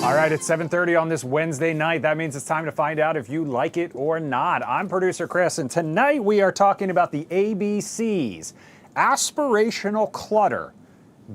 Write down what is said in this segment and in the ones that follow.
All right, it's 7:30 on this Wednesday night. That means it's time to find out if you like it or not. I'm producer Chris, and tonight we are talking about the ABCs, aspirational clutter,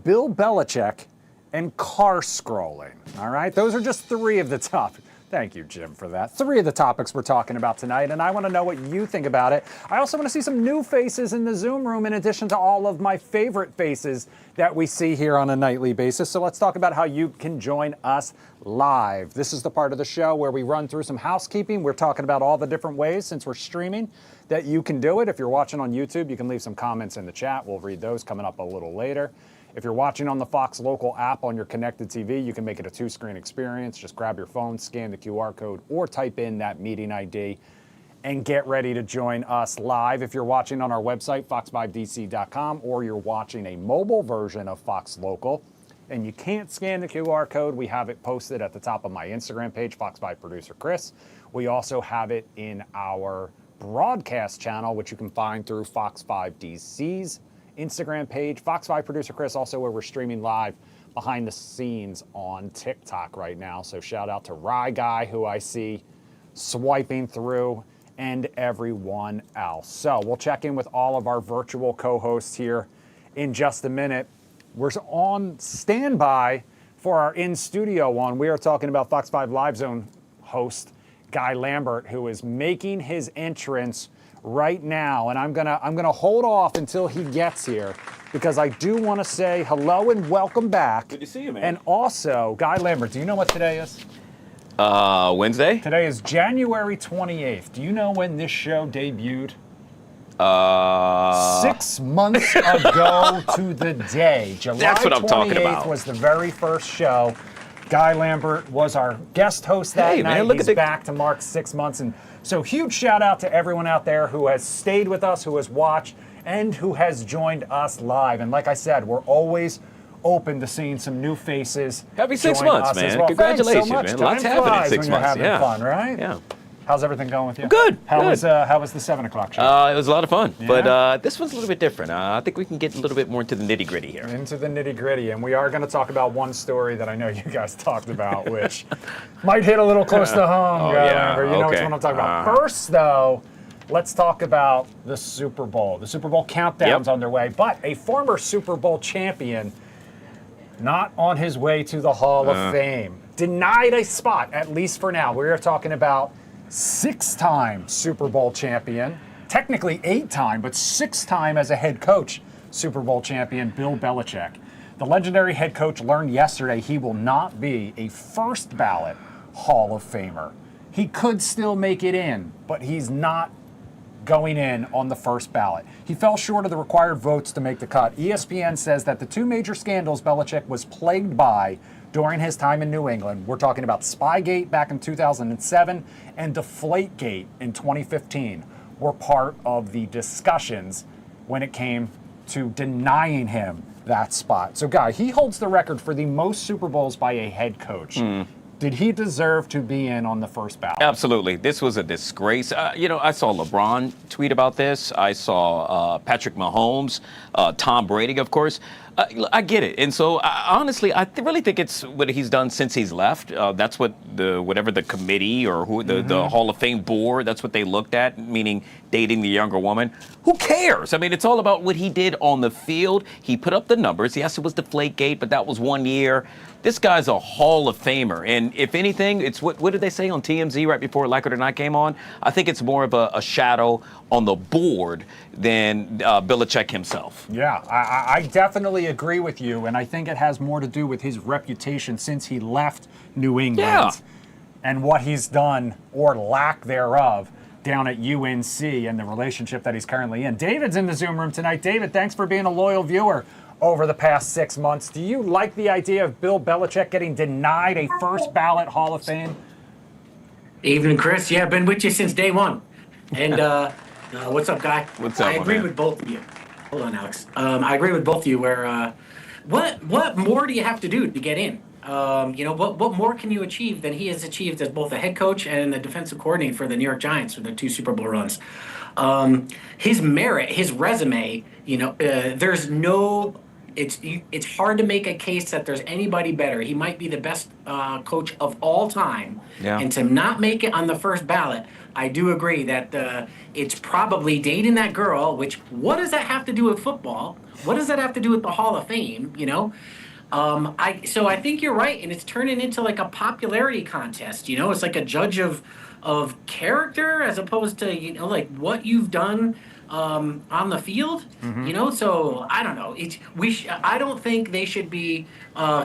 Bill Belichick, and car scrolling. All right, those are just three of the topics. Thank you, Jim, for that. Three of the topics we're talking about tonight, and I want to know what you think about it. I also want to see some new faces in the Zoom room in addition to all of my favorite faces that we see here on a nightly basis. So let's talk about how you can join us live. This is the part of the show where we run through some housekeeping. We're talking about all the different ways, since we're streaming, that you can do it. If you're watching on YouTube, you can leave some comments in the chat. We'll read those coming up a little later. If you're watching on the Fox local app on your connected TV, you can make it a two-screen experience. Just grab your phone, scan the QR code, or type in that meeting ID and get ready to join us live. If you're watching on our website, fox5dc.com, or you're watching a mobile version of Fox Local, and you can't scan the QR code, we have it posted at the top of my Instagram page, Fox5 Producer Chris. We also have it in our broadcast channel, which you can find through Fox5DC's Instagram page, Fox5 Producer Chris, also where we're streaming live behind the scenes on TikTok right now. So shout out to Rye Guy, who I see swiping through, and everyone else. So we'll check in with all of our virtual co-hosts here in just a minute. We're on standby for our in-studio one. We are talking about Fox 5 Live Zone host Guy Lambert, who is making his entrance right now, and I'm gonna hold off until he gets here because I do want to say hello and welcome back. Good to see you, man. And also, Guy Lambert, do you know what today is? Wednesday? Today is January 28th. Do you know when this show debuted? 6 months ago to the day. July That's what I'm talking 28th about. was the very first show. Guy Lambert was our guest host that night. Man, look He's at back to mark 6 months. And so huge shout out to everyone out there who has stayed with us, who has watched, and who has joined us live. And like I said, we're always open to seeing some new faces. Happy 6 join months, us as man. well. Congratulations, Thanks so much. man. Time Lots happening in flies 6 when you're months. having Yeah. fun, right? Yeah. How's everything going with you? Good. How good. was the 7 o'clock show? It was a lot of fun, Yeah? but this one's a little bit different. I think we can get a little bit more into the nitty gritty here. Into the nitty gritty, and we are going to talk about one story that I know you guys talked about, which might hit a little close to home. Guy Lambert. You know which one I'm talking about. First, though, let's talk about the Super Bowl. The Super Bowl countdown's underway, but a former Super Bowl champion, not on his way to the Hall of Fame, denied a spot, at least for now. We are talking about 6-time Super Bowl champion, technically 8-time, but 6-time as a head coach Super Bowl champion, Bill Belichick. The legendary head coach learned yesterday he will not be a first ballot Hall of Famer. He could still make it in, but he's not going in on the first ballot. He fell short of the required votes to make the cut. ESPN says that the two major scandals Belichick was plagued by during his time in New England, we're talking about Spygate back in 2007 and Deflategate in 2015, were part of the discussions when it came to denying him that spot. So, Guy, he holds the record for the most Super Bowls by a head coach. Did he deserve to be in on the first ballot? Absolutely. This was a disgrace. I saw LeBron tweet about this. I saw Patrick Mahomes, Tom Brady, of course. I get it. And so, honestly, I really think it's what he's done since he's left. That's what whatever the committee or the Hall of Fame board, that's what they looked at, meaning dating the younger woman. Who cares? I mean, it's all about what he did on the field. He put up the numbers. Yes, it was Deflategate, but that was 1 year. This guy's a Hall of Famer. And if anything, it's what did they say on TMZ right before Like It or Not came on? I think it's more of a shadow on the board than Belichick himself. Yeah, I definitely agree with you, and I think it has more to do with his reputation since he left New England and what he's done, or lack thereof, down at UNC and the relationship that he's currently in. David's in the Zoom room tonight. David, thanks for being a loyal viewer over the past 6 months. Do you like the idea of Bill Belichick getting denied a first ballot Hall of Fame? Evening, Chris. Yeah, been with you since day one. And what's up, Guy? What's up, I agree man? with both of you. Hold on, Alex. I agree with both of you where what more do you have to do to get in? What more can you achieve than he has achieved as both a head coach and a defensive coordinator for the New York Giants for the 2 Super Bowl runs? His merit, his resume, there's no it's hard to make a case that there's anybody better. He might be the best coach of all time, Yeah. and to not make it on the first ballot, I do agree that it's probably dating that girl. Which, what does that have to do with football? What does that have to do with the Hall of Fame? I think you're right, and it's turning into like a popularity contest. It's like a judge of character as opposed to like what you've done on the field. So I don't know. I don't think they should be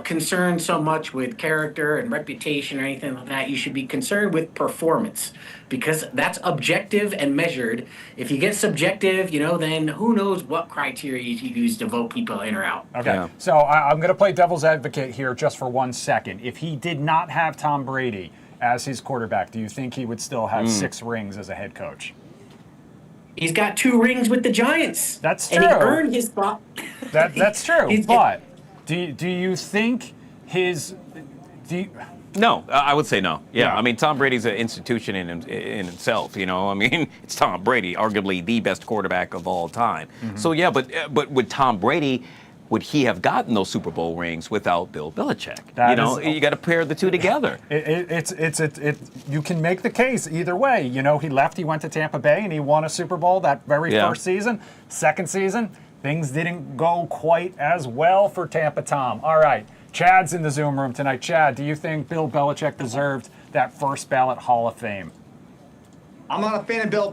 concerned so much with character and reputation or anything like that. You should be concerned with performance, because that's objective and measured. If you get subjective, then who knows what criteria you use to vote people in or out. Okay, Yeah. so I'm going to play devil's advocate here just for 1 second. If he did not have Tom Brady as his quarterback, do you think he would still have 6 rings as a head coach? He's got 2 rings with the Giants. That's And he true. earned his spot. That's true. But do you think his... No, I would say no. Yeah, Yeah. I mean, Tom Brady's an institution in himself. I mean, it's Tom Brady, arguably the best quarterback of all time. So yeah, but with Tom Brady, would he have gotten those Super Bowl rings without Bill Belichick? You got to pair the two together. You can make the case either way. He left, he went to Tampa Bay, and he won a Super Bowl that very first season. Second season, things didn't go quite as well for Tampa Tom. All right, Chad's in the Zoom room tonight. Chad, do you think Bill Belichick deserved that first ballot Hall of Fame? I'm not a fan of Bill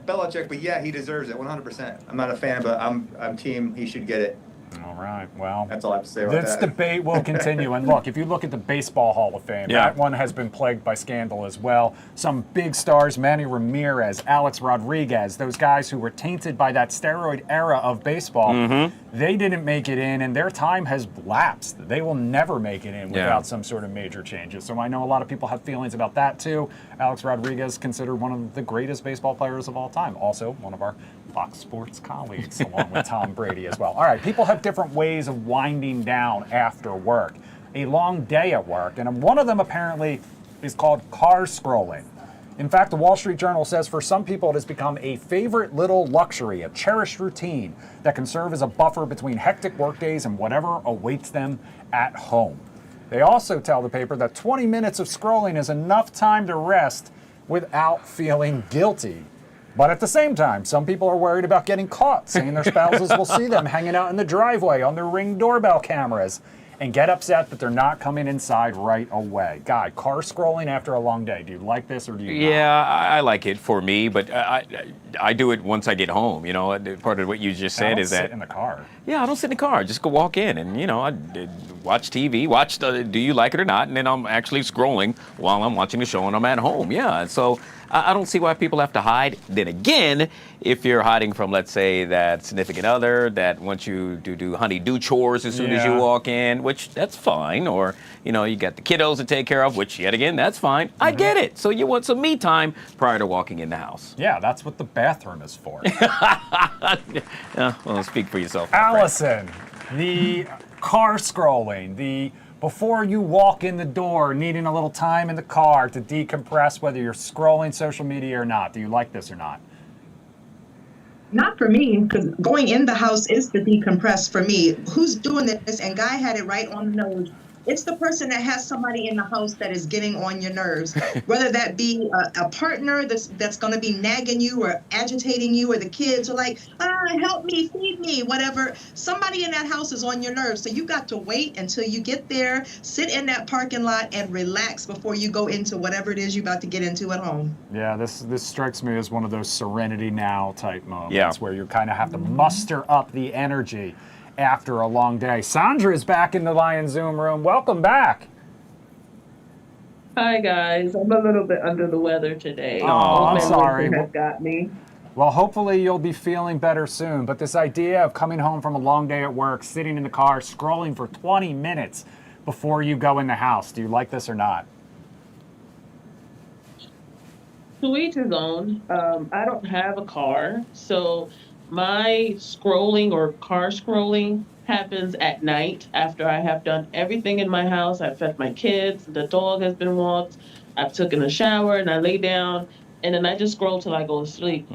Belichick, but yeah, he deserves it 100%. I'm not a fan, but I'm team he should get it. All right, well, That's all I have to say about this that. debate will continue. And look, if you look at the Baseball Hall of Fame, that one has been plagued by scandal as well. Some big stars, Manny Ramirez, Alex Rodriguez, those guys who were tainted by that steroid era of baseball, they didn't make it in, and their time has lapsed. They will never make it in without some sort of major changes. So I know a lot of people have feelings about that too. Alex Rodriguez, considered one of the greatest baseball players of all time. Also one of our Fox Sports colleagues, along with Tom Brady as well. All right, people have different ways of winding down after work. A long day at work, and one of them apparently is called car scrolling. In fact, the Wall Street Journal says for some people it has become a favorite little luxury, a cherished routine that can serve as a buffer between hectic workdays and whatever awaits them at home. They also tell the paper that 20 minutes of scrolling is enough time to rest without feeling guilty. But at the same time, some people are worried about getting caught, saying their spouses will see them hanging out in the driveway on their Ring doorbell cameras and get upset that they're not coming inside right away. Guy, car scrolling after a long day. Do you like this or do you not? Yeah, I like it for me, but I do it once I get home. Part of what you just said is that sit in the car. Yeah, I don't sit in the car. Just go walk in and, I watch TV, watch Do You Like It or Not, and then I'm actually scrolling while I'm watching the show and I'm at home. Yeah, so I don't see why people have to hide. Then again, if you're hiding from, let's say, that significant other that wants you to do honey-do chores as soon as you walk in, which that's fine, or, you got the kiddos to take care of, which, yet again, that's fine. I get it. So you want some me time prior to walking in the house. Yeah, that's what the bathroom is for. Yeah, well, speak for yourself. my friend. Allison, the car scrolling, before you walk in the door, needing a little time in the car to decompress, whether you're scrolling social media or not. Do you like this or not? Not for me, because going in the house is to decompress for me. Who's doing this? And Guy had it right on the nose. It's the person that has somebody in the house that is getting on your nerves, whether that be a partner that's going to be nagging you or agitating you, or the kids are like, help me, feed me, whatever. Somebody in that house is on your nerves. So you got to wait until you get there, sit in that parking lot and relax before you go into whatever it is you're about to get into at home. Yeah, this strikes me as one of those serenity now type moments Yeah. where you kind of have to muster up the energy after a long day. Sandra is back in the Lion Zoom room. Welcome back. Hi guys, I'm a little bit under the weather today. Oh, I'm Old man sorry. Wilson has got me. Well, hopefully you'll be feeling better soon. But this idea of coming home from a long day at work, sitting in the car, scrolling for 20 minutes before you go in the house, do you like this or not? To each his own. I don't have a car, so my scrolling or car scrolling happens at night after I have done everything in my house. I've fed my kids, the dog has been walked, I've taken a shower, and I lay down, and then I just scroll till I go to sleep.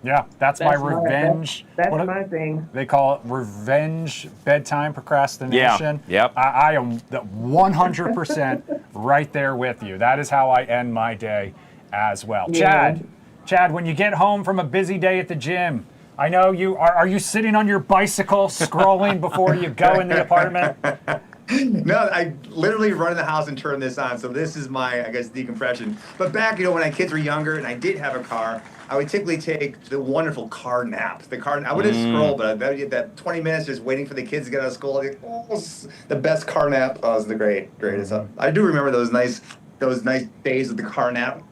Yeah, that's my revenge. That's what my thing. They call it revenge bedtime procrastination. Yeah, yep. I am 100% right there with you. That is how I end my day as well. Yeah. Chad, when you get home from a busy day at the gym, I know you are you sitting on your bicycle scrolling before you go in the apartment? No, I literally run in the house and turn this on. So this is my, I guess, decompression. But back, when my kids were younger and I did have a car, I would typically take the wonderful car nap. I wouldn't scroll, but I would get that 20 minutes just waiting for the kids to get out of school. The best car nap. Oh, it was the greatest. I do remember those nice days with the car nap.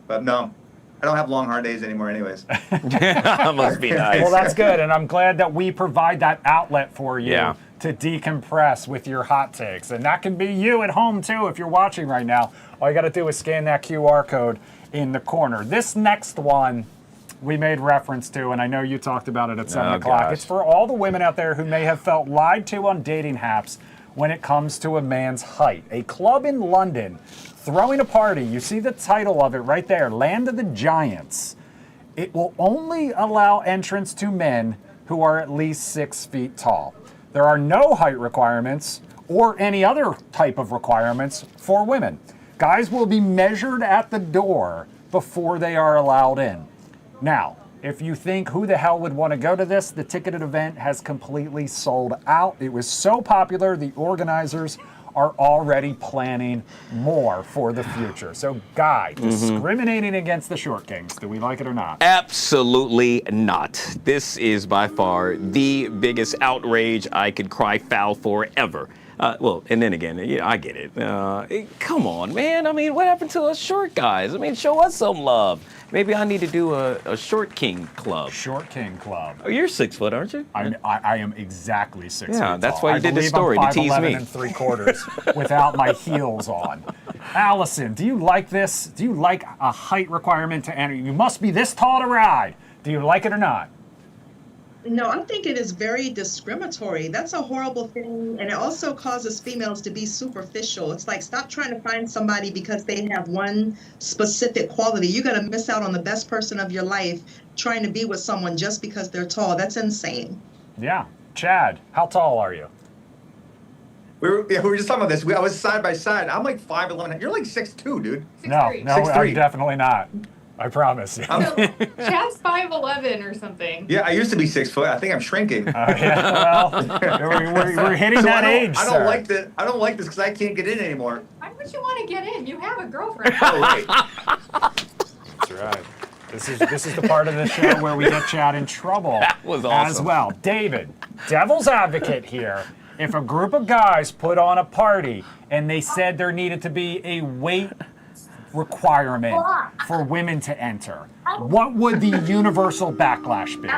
But no, I don't have long, hard days anymore anyways. That must be nice. Well, that's good, and I'm glad that we provide that outlet for you. Yeah. To decompress with your hot takes. And that can be you at home too if you're watching right now. All you got to do is scan that QR code in the corner. This next one we made reference to, and I know you talked about it at 7 o'clock. Gosh. It's for all the women out there who may have felt lied to on dating apps when it comes to a man's height. A club in London throwing a party. You see the title of it right there, Land of the Giants. It will only allow entrance to men who are at least 6 feet tall. There are no height requirements or any other type of requirements for women. Guys will be measured at the door before they are allowed in. Now, if you think who the hell would want to go to this, the ticketed event has completely sold out. It was so popular, the organizers are already planning more for the future. So, Guy, discriminating against the short kings, do we like it or not? Absolutely not. This is by far the biggest outrage I could cry foul for ever. Well, and then again, I get it. Come on, man. I mean, what happened to us short guys? I mean, show us some love. Maybe I need to do a short king club. Short king club. Oh, you're 6 foot, aren't you? I am exactly 6 feet Yeah, tall. that's why you did this story, to tease me. 5'11" and 3/4 without my heels on. Allison, do you like this? Do you like a height requirement to enter? You must be this tall to ride. Do you like it or not? No, I think it is very discriminatory. That's a horrible thing. And it also causes females to be superficial. It's like, stop trying to find somebody because they have one specific quality. You're going to miss out on the best person of your life trying to be with someone just because they're tall. That's insane. Yeah. Chad, how tall are you? We were just talking about this. I was side by side. I'm like 5'11". You're like 6'2", dude. No, 6'3". I'm 6'3". definitely not. I promise you. So, Chad's 5'11" or something. Yeah, I used to be 6 foot. I think I'm shrinking. Yeah, well, we're hitting that age, I sir. don't like this because I can't get in anymore. Why would you want to get in? You have a girlfriend. Oh, right. That's right. This is the part of the show where we get Chad in trouble. That was awesome. As well. David, devil's advocate here. If a group of guys put on a party and they said there needed to be a weight requirement for women to enter, what would the universal backlash be?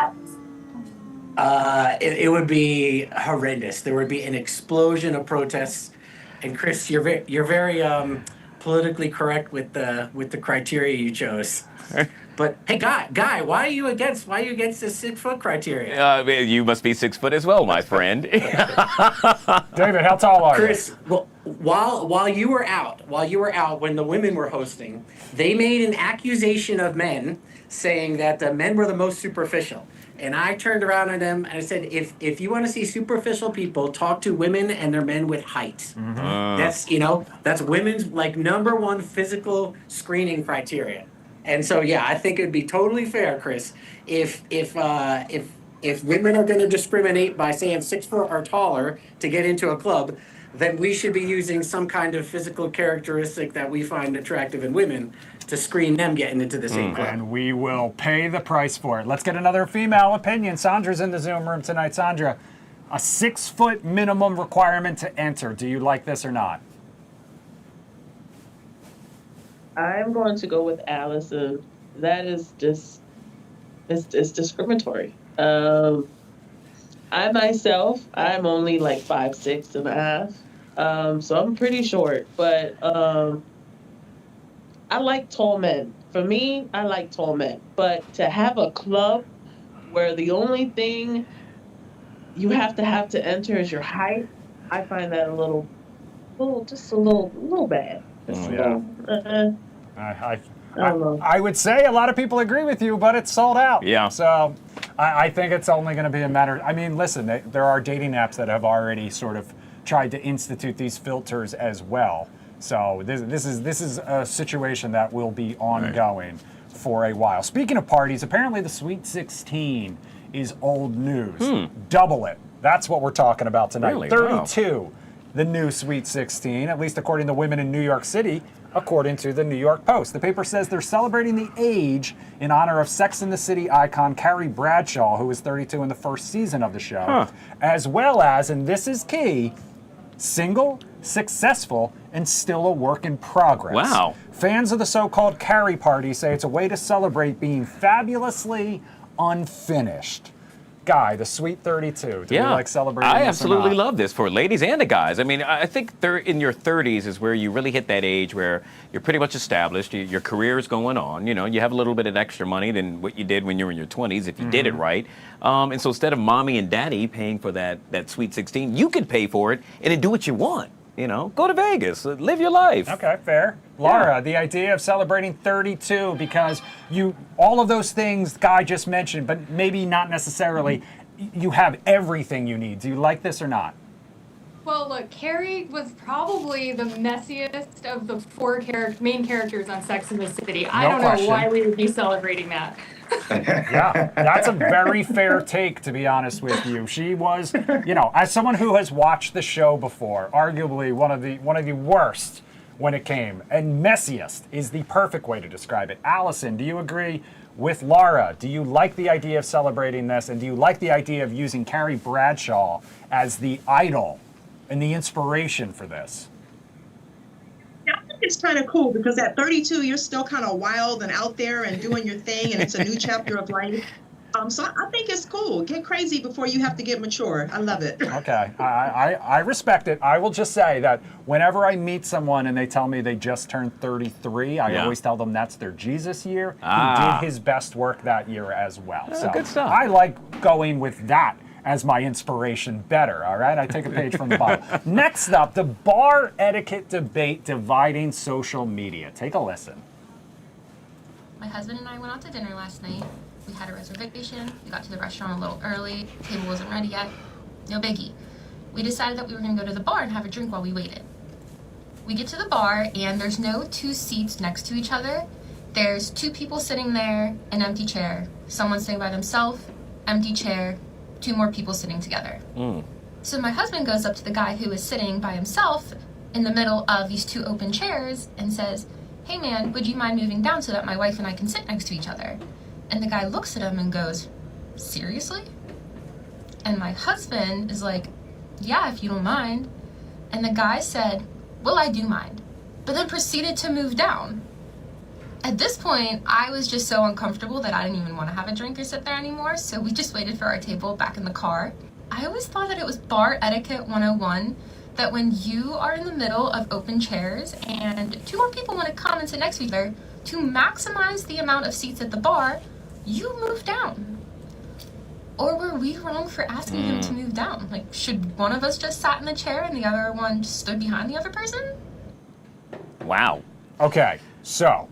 It would be horrendous. There would be an explosion of protests. And Chris, you're very politically correct with the criteria you chose. But hey, Guy, why are you against the 6 foot criteria? You must be 6 foot as well, my friend. David, how tall are Chris, well, while you were out when the women were hosting, they made an accusation of men saying that the men were the most superficial. And I turned around on them and I said, if you want to see superficial people, talk to women and their men with height. That's women's number one physical screening criteria. And so I think it'd be totally fair, Chris, if women are going to discriminate by saying 6 foot or taller to get into a club, then we should be using some kind of physical characteristic that we find attractive in women to screen them getting into the same club. And we will pay the price for it. Let's get another female opinion. Sandra's in the Zoom room tonight. Sandra, a 6 foot minimum requirement to enter. Do you like this or not? I'm going to go with Allison. That is just, it's discriminatory. I myself, I'm only like 5'6.5", so I'm pretty short. But I like tall men. For me, I like tall men. But to have a club where the only thing you have to enter is your height, I find that a little bad. I don't know. I would say a lot of people agree with you, but it's sold out. Yeah. So I think it's only going to be a matter. I mean, listen, there are dating apps that have already sort of tried to institute these filters as well. So this is a situation that will be ongoing for a while. Speaking of parties, apparently the Sweet 16 is old news. Double it. That's what we're talking about tonight. Really? 32, the new Sweet 16, at least according to women in New York City, according to the New York Post. The paper says they're celebrating the age in honor of Sex and the City icon Carrie Bradshaw, who was 32 in the first season of the show, as well as, and this is key, single, successful, and still a work in progress. Wow. Fans of the so-called Carrie party say it's a way to celebrate being fabulously unfinished. Guy, the Sweet 32. Do you like celebrating I this or absolutely not? love this for ladies and the guys. I mean, I think in your 30s is where you really hit that age where you're pretty much established. Your career is going on. You know, you have a little bit of extra money than what you did when you were in your 20s if you did it right. And so instead of mommy and daddy paying for that Sweet 16, you could pay for it and then do what you want. You know, go to Vegas, live your life. Okay, fair. Laura, the idea of celebrating 32 because all of those things Guy just mentioned, but maybe not necessarily, you have everything you need. Do you like this or not? Well, look, Carrie was probably the messiest of the four main characters on Sex and the City. I don't know why we would be celebrating that. Yeah, that's a very fair take, to be honest with you. She was, as someone who has watched the show before, arguably one of the worst when it came, and messiest is the perfect way to describe it. Allison, do you agree with Laura? Do you like the idea of celebrating this, and do you like the idea of using Carrie Bradshaw as the idol and the inspiration for this? I think it's kind of cool because at 32, you're still kind of wild and out there and doing your thing, and it's a new chapter of life. So I think it's cool. Get crazy before you have to get mature. I love it. Okay, I respect it. I will just say that whenever I meet someone and they tell me they just turned 33, I always tell them that's their Jesus year. He did his best work that year as well. So good stuff. I like going with that as my inspiration better, all right? I take a page from the Bible. Next up, the bar etiquette debate dividing social media. Take a listen. My husband and I went out to dinner last night. We had a reservation. We got to the restaurant a little early. The table wasn't ready yet. No biggie. We decided that we were going to go to the bar and have a drink while we waited. We get to the bar, and there's no two seats next to each other. There's two people sitting there, an empty chair. Someone sitting by themselves, empty chair, two more people sitting together. So my husband goes up to the guy who is sitting by himself in the middle of these two open chairs and says, "Hey man, would you mind moving down so that my wife and I can sit next to each other?" And the guy looks at him and goes, "Seriously?" And my husband is like, "Yeah, if you don't mind." And the guy said, "Well, I do mind," but then proceeded to move down. At this point, I was just so uncomfortable that I didn't even want to have a drink or sit there anymore, so we just waited for our table back in the car. I always thought that it was bar etiquette 101, that when you are in the middle of open chairs and two more people want to come and sit next to each other, to maximize the amount of seats at the bar, you move down. Or were we wrong for asking him to move down? Like, should one of us just sat in the chair and the other one just stood behind the other person? Wow. Okay, so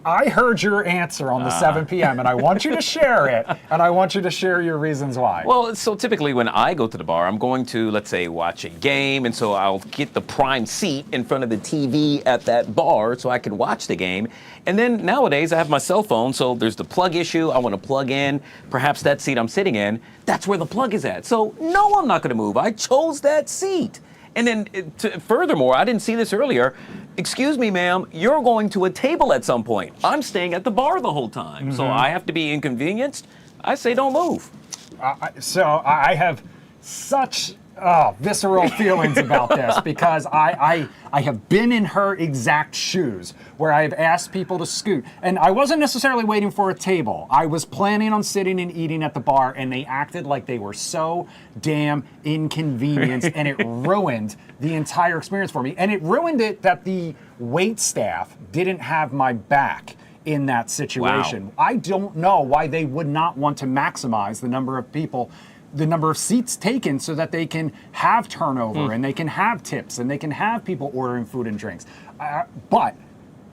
I heard your answer on the 7 p.m. and I want you to share it, and I want you to share your reasons why. Well, so typically when I go to the bar, I'm going to, let's say, watch a game, and so I'll get the prime seat in front of the TV at that bar so I can watch the game. And then nowadays I have my cell phone, so there's the plug issue. I want to plug in perhaps that seat I'm sitting in. That's where the plug is at. So no, I'm not going to move. I chose that seat. And then furthermore, I didn't see this earlier. Excuse me, ma'am, you're going to a table at some point. I'm staying at the bar the whole time, so I have to be inconvenienced. I say don't move. So I have such visceral feelings about this because I have been in her exact shoes where I have asked people to scoot. And I wasn't necessarily waiting for a table. I was planning on sitting and eating at the bar, and they acted like they were so damn inconvenienced, and it ruined the entire experience for me. And it ruined it that the wait staff didn't have my back in that situation. Wow. I don't know why they would not want to maximize the number of people, the number of seats taken, so that they can have turnover and they can have tips and they can have people ordering food and drinks. But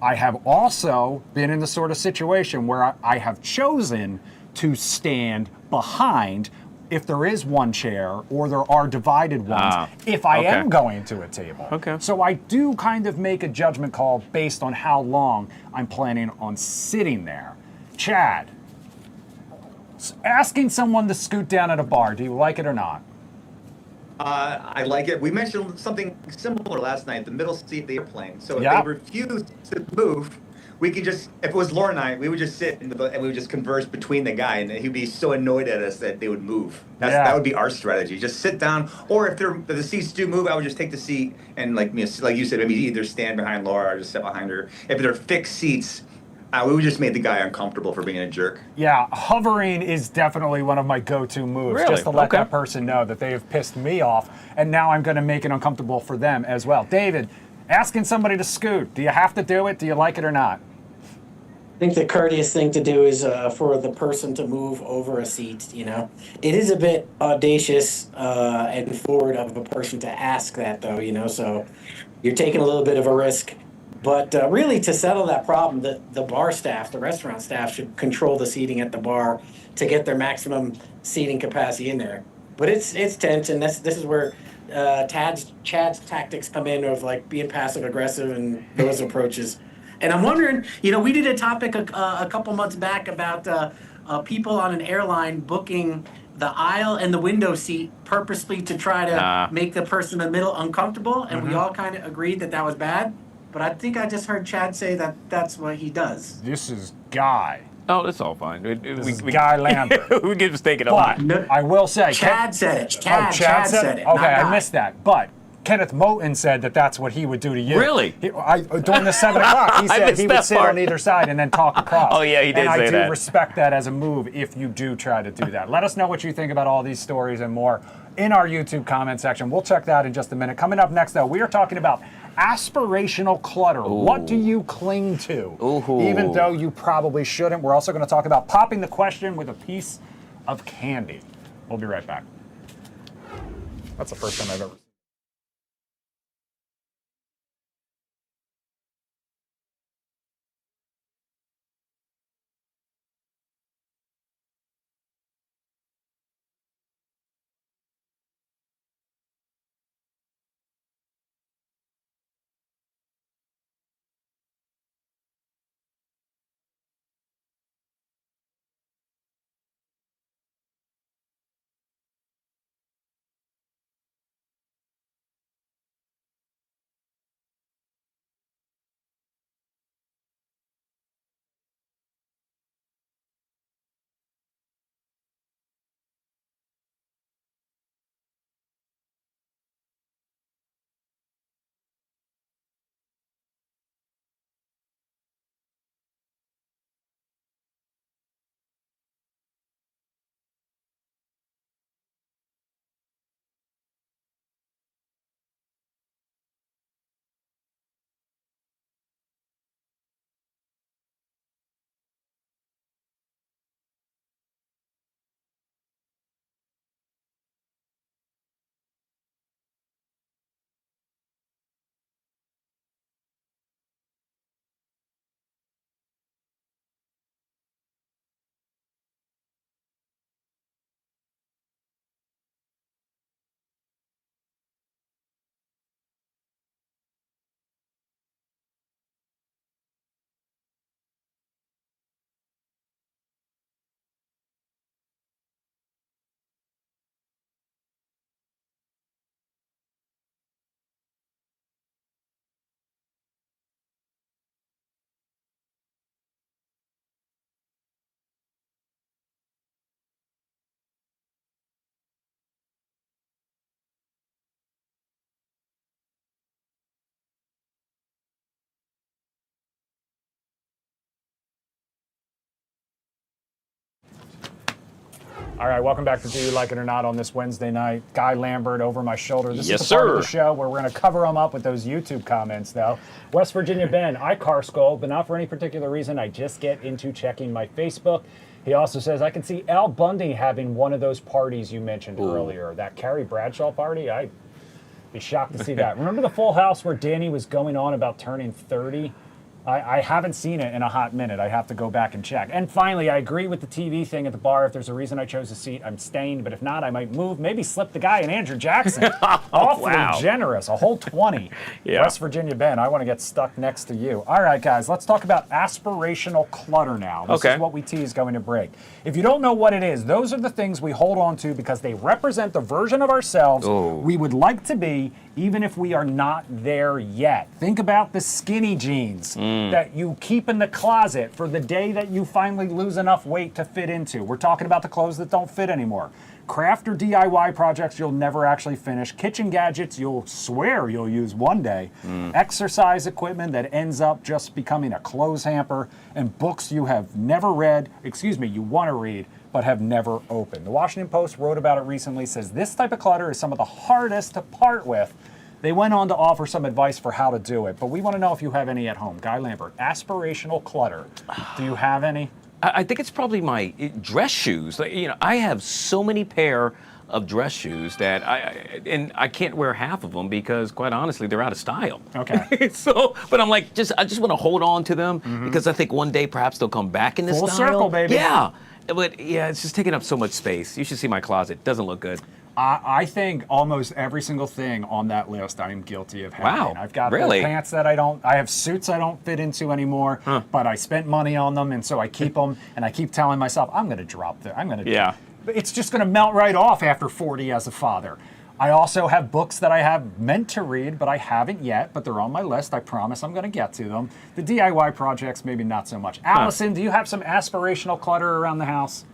I have also been in the sort of situation where I have chosen to stand behind if there is one chair or there are divided ones, if I am going to a table. Okay. So I do kind of make a judgment call based on how long I'm planning on sitting there. Chad, asking someone to scoot down at a bar, do you like it or not? I like it. We mentioned something similar last night, the middle seat of the airplane. So if Yeah. they refuse to move, we could just, if it was Laura and I, we would just sit and we would just converse between the guy, and he'd be so annoyed at us that they would move. That would be our strategy. Just sit down, or if the seats do move, I would just take the seat and like you said, maybe either stand behind Laura or just sit behind her. If they're fixed seats, we would just make the guy uncomfortable for being a jerk. Yeah, hovering is definitely one of my go-to moves, Really? just to let Okay. that person know that they have pissed me off, and now I'm going to make it uncomfortable for them as well. David, asking somebody to scoot, do you have to do it? Do you like it or not? I think the courteous thing to do is for the person to move over a seat. You know, it is a bit audacious and forward of a person to ask that, though. You know, so you're taking a little bit of a risk. But really, to settle that problem, the bar staff, the restaurant staff, should control the seating at the bar to get their maximum seating capacity in there. But it's tense, and this is where Chad's tactics come in of like being passive aggressive and those approaches. And I'm wondering, you know, we did a topic a couple months back about people on an airline booking the aisle and the window seat purposely to try to make the person in the middle uncomfortable, and we all kind of agreed that was bad. But I think I just heard Chad say that that's what he does. This is Guy. Oh, that's all fine. This is Guy Lambert. We can just take it But on. I will say... Chad said it. Chad said it. Okay, not I Guy. missed that. But Kenneth Moten said that that's what he would do to you. Really? During the 7 o'clock, he said missed he that would sit part. on either side and then talk across. Oh, yeah, he did and say I do that. respect that as a move if you do try to do that. Let us know what you think about all these stories and more in our YouTube comment section. We'll check that in just a minute. Coming up next, though, we are talking about aspirational clutter. Ooh. What do you cling to? Ooh. Even though you probably shouldn't. We're also going to talk about popping the question with a piece of candy. We'll be right back. That's the first time I've ever... All right, welcome back to Do You Like It or Not on this Wednesday night. Guy Lambert over my shoulder. This Yes, is the part of sir. the show where we're going to cover them up with those YouTube comments, though. West Virginia Ben, I car skull, but not for any particular reason. I just get into checking my Facebook. He also says, I can see Al Bundy having one of those parties you mentioned earlier. That Carrie Bradshaw party, I'd be shocked to see that. Remember the Full House where Danny was going on about turning 30? I haven't seen it in a hot minute. I have to go back and check. And finally, I agree with the TV thing at the bar. If there's a reason I chose a seat, I'm staying. But if not, I might move. Maybe slip the guy in Andrew Jackson. Awfully generous. A whole 20. Yeah. West Virginia Ben, I want to get stuck next to you. All right, guys, let's talk about aspirational clutter now. This is what we tease going to break. If you don't know what it is, those are the things we hold on to because they represent the version of ourselves we would like to be, even if we are not there yet. Think about the skinny jeans that you keep in the closet for the day that you finally lose enough weight to fit into. We're talking about the clothes that don't fit anymore. Craft or DIY projects you'll never actually finish. Kitchen gadgets you'll swear you'll use one day. Exercise equipment that ends up just becoming a clothes hamper. And books you have never read, you want to read, but have never opened. The Washington Post wrote about it recently, says this type of clutter is some of the hardest to part with. They went on to offer some advice for how to do it, but we want to know if you have any at home. Guy Lambert, aspirational clutter. Do you have any? I think it's probably my dress shoes. Like, I have so many pair of dress shoes that I can't wear half of them because, quite honestly, they're out of style. Okay. But I'm like, I just want to hold on to them because I think one day perhaps they'll come back in this style. Full circle, baby. Yeah. But yeah, it's just taking up so much space. You should see my closet. It doesn't look good. I think almost every single thing on that list I'm guilty of having. Wow, I've got really? the pants that I have suits I don't fit into anymore, but I spent money on them, and so I keep them, and I keep telling myself, I'm going to drop them. It's just going to melt right off after 40 as a father. I also have books that I have meant to read, but I haven't yet, but they're on my list. I promise I'm going to get to them. The DIY projects, maybe not so much. Allison, do you have some aspirational clutter around the house?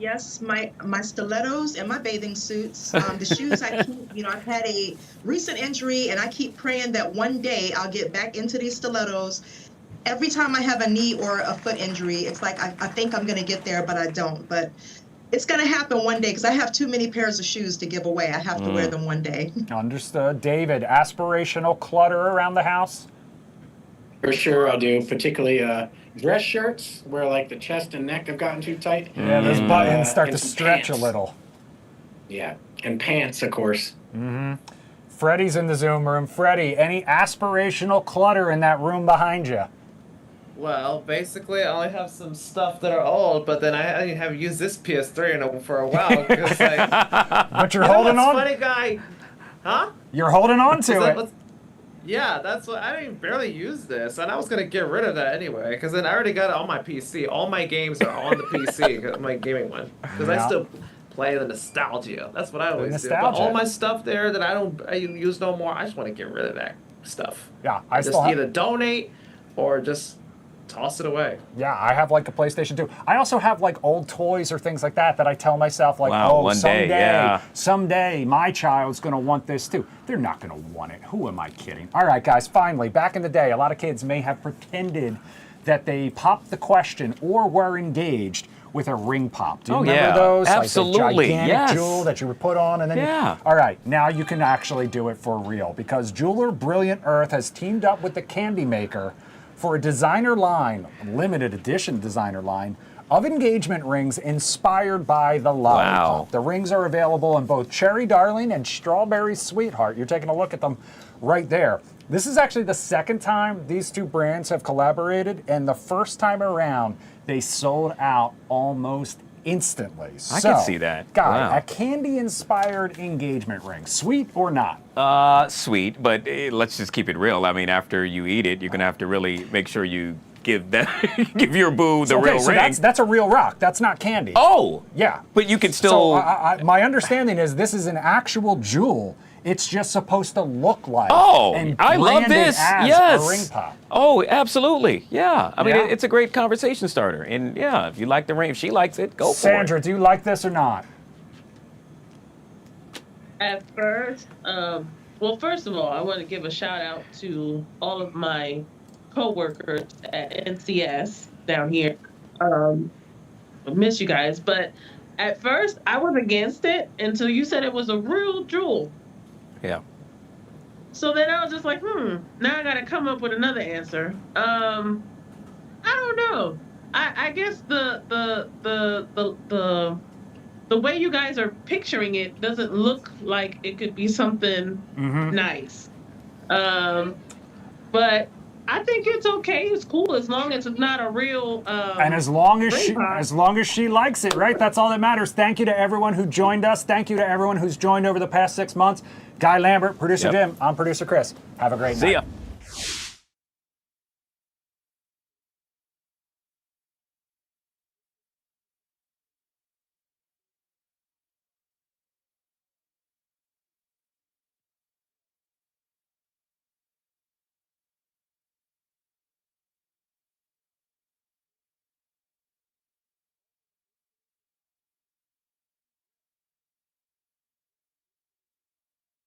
Yes, my stilettos and my bathing suits. The shoes I keep, I've had a recent injury and I keep praying that one day I'll get back into these stilettos. Every time I have a knee or a foot injury, it's like I think I'm going to get there, but I don't. But it's going to happen one day because I have too many pairs of shoes to give away. I have to wear them one day. Understood. David, aspirational clutter around the house? For sure I do, particularly dress shirts where like the chest and neck have gotten too tight. Yeah, those buttons start to and some stretch pants. a little. Yeah, and pants, of course. Freddie's in the Zoom room. Freddie, any aspirational clutter in that room behind you? Well, basically, I only have some stuff that are old, but then I have used this PS3 for a while. Because, But you're holding on. Funny guy, huh? You're holding on to it. Yeah, that's what I didn't barely use this, and I was gonna get rid of that anyway, because then I already got it on my PC. All my games are on the PC, my gaming one, because I still play the nostalgia. That's what I always do. But all my stuff there that I use no more, I just want to get rid of that stuff. Yeah, I just either donate or just toss it away. Yeah, I have like a PlayStation 2. I also have like old toys or things like that I tell myself like, someday my child's going to want this too. They're not going to want it. Who am I kidding? All right, guys, finally, back in the day, a lot of kids may have pretended that they popped the question or were engaged with a ring pop. Do you remember those? Absolutely. Like the gigantic jewel that you would put on and then all right, now you can actually do it for real because jeweler Brilliant Earth has teamed up with the candy maker for a designer line, limited edition designer line, of engagement rings inspired by the lollipop. Wow. The rings are available in both Cherry Darling and Strawberry Sweetheart. You're taking a look at them right there. This is actually the second time these two brands have collaborated, and the first time around, they sold out almost instantly. I can see that. Guy, a candy-inspired engagement ring, sweet or not? Sweet, but let's just keep it real. I mean, after you eat it, you're gonna have to really make sure you give give your boo the real ring. That's a real rock. That's not candy. Oh, yeah. But you can still. So my understanding is this is an actual jewel. It's just supposed to look like. Oh, and I love this. As a ring pop. Oh, absolutely. Yeah. I mean, it's a great conversation starter. And yeah, if you like the ring, if she likes it, go for it. Sandra, do you like this or not? At first, well, first of all, I want to give a shout out to all of my co-workers at NCS down here. I miss you guys, but at first I was against it until you said it was a real jewel. Yeah. So then I was just like, now I gotta come up with another answer. I don't know. I guess the way you guys are picturing it doesn't look like it could be something nice. But I think it's okay. It's cool as long as it's not a real. And as long as she likes it, right? That's all that matters. Thank you to everyone who joined us. Thank you to everyone who's joined over the past 6 months. Guy Lambert, producer Jim. I'm producer Chris. Have a great night. See ya.